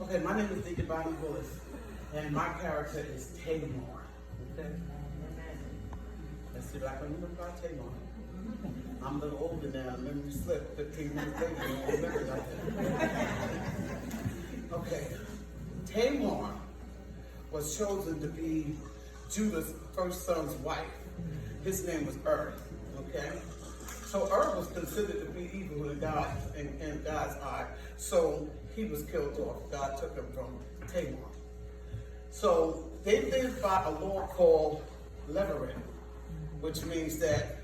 Okay, my name is Deacon Willis, and my character is Tamar. Okay? Let's see if I can remember about Tamar. I'm a little older now, and memory slipped 15 minutes later. I don't remember nothing. Okay. Tamar was chosen to be Judah's first son's wife. His name was okay? So was considered to be evil in God's eye. So he was killed off. God took him from Tamar. So they lived by a law called leveret, which means that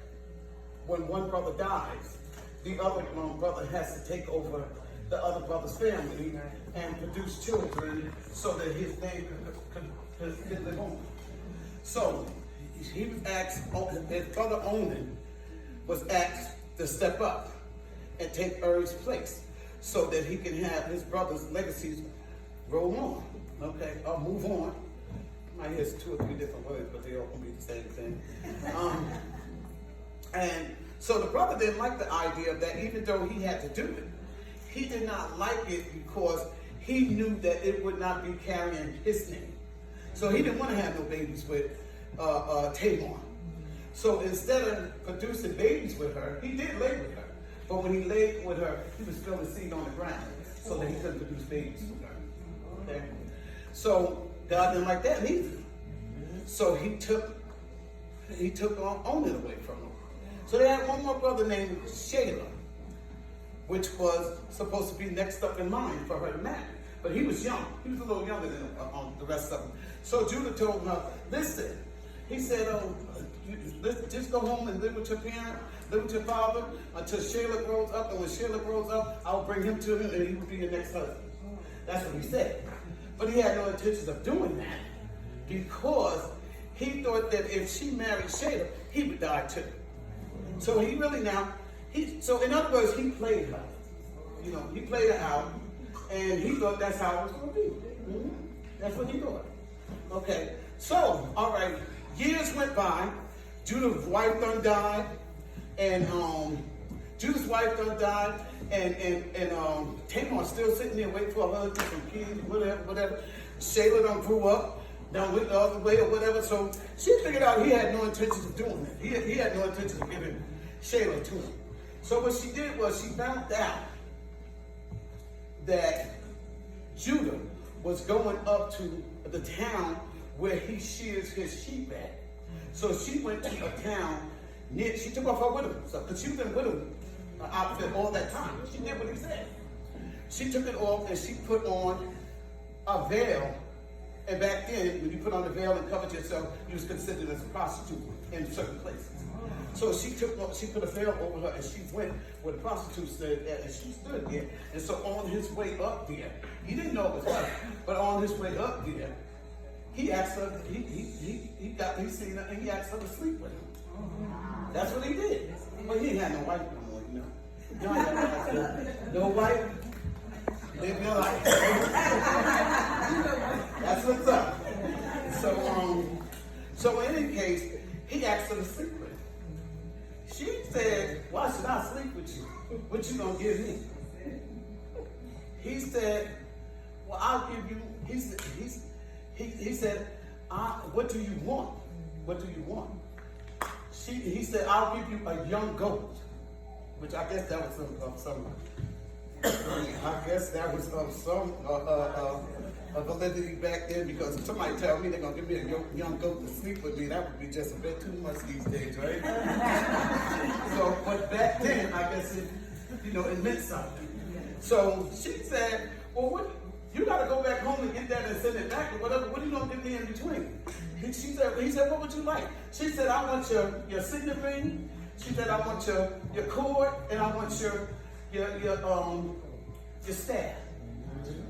when one brother dies, the other brother has to take over the other brother's family and produce children so that his name could live on. So he was asked, his brother Onan was asked to step up and take place so that he can have his brother's legacies roll on, okay, or move on. I hear 2 or 3 different words, but they all can be the same thing. And so the brother didn't like the idea of that, even though he had to do it. He did not like it because he knew that it would not be carrying his name. So he didn't want to have no babies with Tamar. So instead of producing babies with her, he did lay with her. But when he laid with her, he was throwing seed on the ground so that he couldn't produce babies with her. Okay? So God didn't like that either. So he took Onan away from him. So they had one more brother named Shelah, which was supposed to be next up in line for her to marry. But he was young. He was a little younger than the rest of them. So Judah told her, listen, he said, just go home and live with your parent, live with your father until Shelah grows up. And when Shelah grows up, I'll bring him to him and he will be your next husband. That's what he said. But he had no intentions of doing that because he thought that if she married Shelah, he would die too. So he really so in other words, he played her. You know, he played her out and he thought that's how it was going to be. Mm-hmm. That's what he thought. Okay, so, all right, years went by. Judah's wife done died, and Tamar's still sitting there waiting for her husband, some kids, whatever. Shelah done grew up, done went the other way or whatever. So she figured out he had no intentions of doing that. He had no intentions of giving Shelah to him. So what she did was she found out that Judah was going up to the town where he shears his sheep at. So she went to a town near, she took off her widow stuff, because she's been widow outfit all that time. She did what he said. She took it off and she put on a veil. And back then, when you put on a veil and covered yourself, you was considered as a prostitute in certain places. So she put a veil over her and she went where the prostitute stood and she stood there. And so on his way up there, he didn't know it was her, but on his way up there, he asked her, he seen her and he asked her to sleep with him. That's what he did. But he ain't had no wife no more, you know. You ain't got no wife. Live your life. That's what's up. So in any case, he asked her to sleep with him. She said, why should I sleep with you? What you gonna give me? He said, well, I'll give you, he said, what do you want? What do you want? He said, I'll give you a young goat, which I guess that was some validity back then, because if somebody tell me they're gonna give me a young goat to sleep with me, that would be just a bit too much these days, right? So, but back then, I guess it meant something. So she said, well, what? You gotta go back home and get that and send it back or whatever. What are you gonna give me in between? He said, what would you like? She said, I want your signet ring. She said, I want your cord, and I want your staff.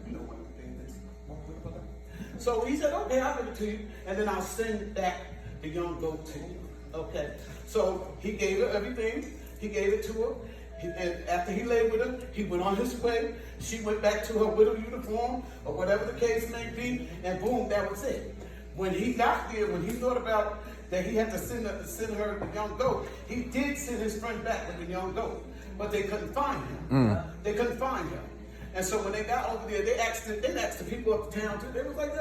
You know one of the things that's. So he said, okay, I'll give it to you, and then I'll send back the young goat to you. Okay. So he gave her everything. He gave it to her. And after he lay with her, he went on his way. She went back to her widow uniform, or whatever the case may be, and boom, that was it. When he got there, when he thought about that he had to send her the young goat, he did send his friend back with the young goat, but they couldn't find him. They couldn't find him. And so when they got over there, they asked the people of the town too. They was like,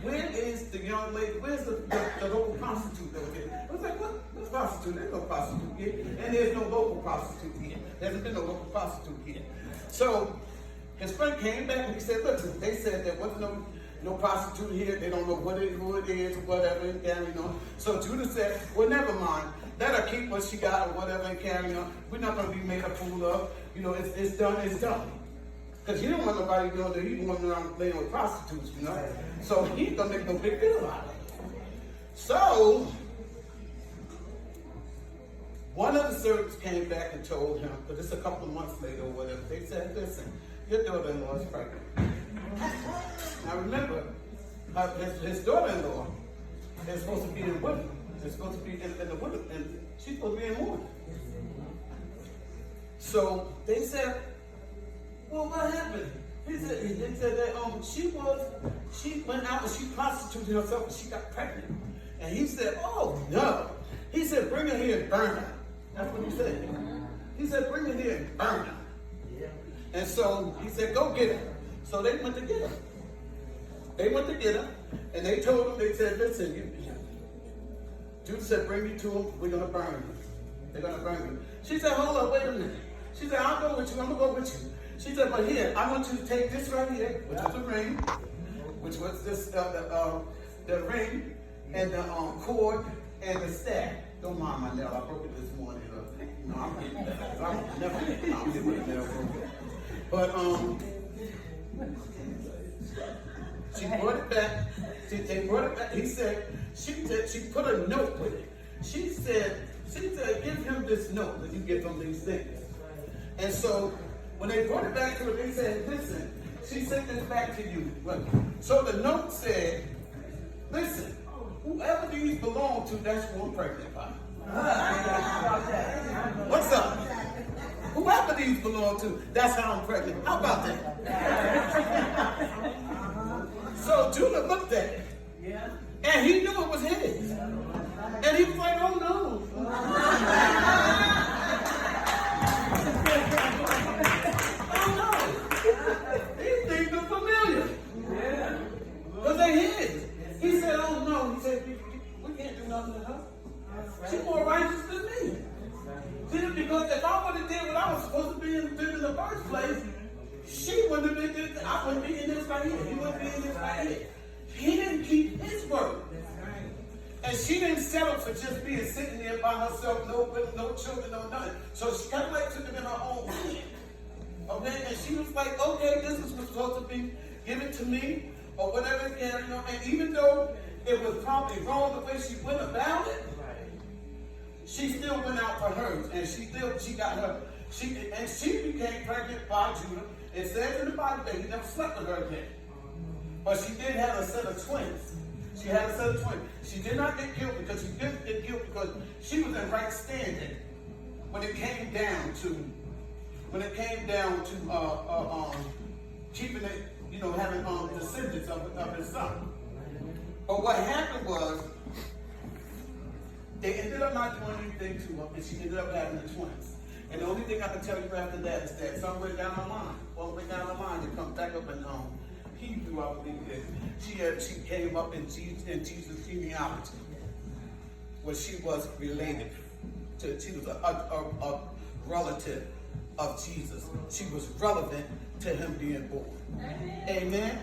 where is the young lady? Where's the local prostitute that was here? It was like, what's prostitute? There's no prostitute here. And there's no local prostitute here. There hasn't been no local prostitute here. So his friend came back and he said, listen, they said there wasn't no prostitute here. They don't know who it is, whatever, and carrying on. So Judah said, well, never mind. Let her keep what she got or whatever and carry on. We're not going to be made a fool of. You know, it's done, it's done. Because he don't want nobody to know that he's going around playing with prostitutes, you know. So he ain't going to make no big deal out of it. So one of the servants came back and told him, but this a couple of months later or whatever, they said, listen, your daughter-in-law is pregnant. Now remember, his daughter-in-law is supposed to be in women. It's supposed to be in the women, and she's supposed to be in mourning. So they said, well, what happened? They said that she went out and she prostituted herself and she got pregnant. And he said, oh no. He said, bring her here and burn her. That's what he said. He said, bring her here and burn her. And so he said, go get her. So they went to get her. They went to get her, and they told him, they said, listen, Judah said, bring me to him, we're going to burn him. They're going to burn him. She said, hold up, wait a minute. She said, I'll go with you, I'm going to go with you. She said, but here, I want you to take this right here, which was the ring, which was this, the ring, and the cord, and the staff. Don't mind my nail, I broke it this morning. No, I'm getting that. I'm never getting my nail broken. But, she brought it back. They brought it back. He said, she put a note with it. She said, give him this note that you give him these things. And so when they brought it back to her, they said, listen, she sent this back to you. So the note said, listen, whoever these belong to, that's who I'm pregnant by. What's up? Whoever these belong to, that's how I'm pregnant. How about that? So Judah looked at it, and he knew it was his. And he was like, oh no. Oh no. These things are familiar. Because they're his. He said, oh no. He said, we can't do nothing to her. She's more righteous than me. See, because if I would have did what I was supposed to be in the first place, she wouldn't have been, I wouldn't be in this right here. He wouldn't be in this right here. He didn't keep his word. And she didn't settle for just being sitting there by herself, no children, no nothing. So she kind of like took it in her own hand. Okay? And she was like, okay, this is what's supposed to be given to me, or whatever, you know. And even though it was probably wrong the way she went about it, she still went out for hers. And she got her, she became pregnant by Judah. It says in the Bible that he never slept with her again. But she did have a set of twins. She had a set of twins. She did not get killed because she didn't get killed because she was in right standing when it came down to keeping it, you know, having descendants of his son. But what happened was they ended up not doing anything to her, and she ended up having the twins. And the only thing I can tell you after that is that somewhere down the line, it comes back up in Hebrew, I believe it is. She came up in Jesus' genealogy, where she was related to. She was a relative of Jesus. She was relevant to him being born. Amen.